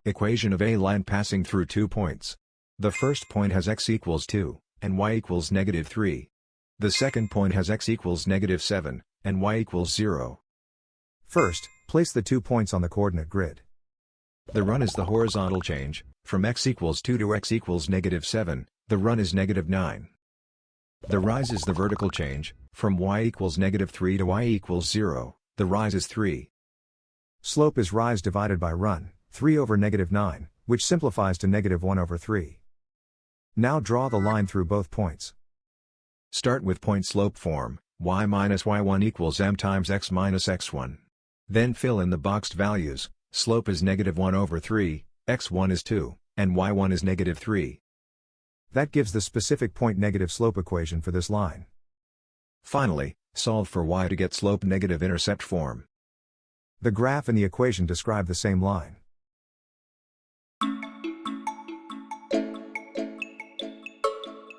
Equation of a line passing through 2 points. The first point has x equals 2, and y equals -3. The second point has x equals -7, and y equals 0. First, place the 2 points on the coordinate grid. The run is the horizontal change, from x equals 2 to x equals -7, the run is -9. The rise is the vertical change, from y equals -3 to y equals 0, the rise is 3. Slope is rise divided by run, 3 over -9, which simplifies to -1/3. Now draw the line through both points. Start with point slope form, y minus y1 equals m times x minus x1. Then fill in the boxed values. Slope is -1/3, x1 is 2, and y1 is -3. That gives the specific point negative slope equation for this line. Finally, solve for y to get slope negative intercept form. The graph and the equation describe the same line.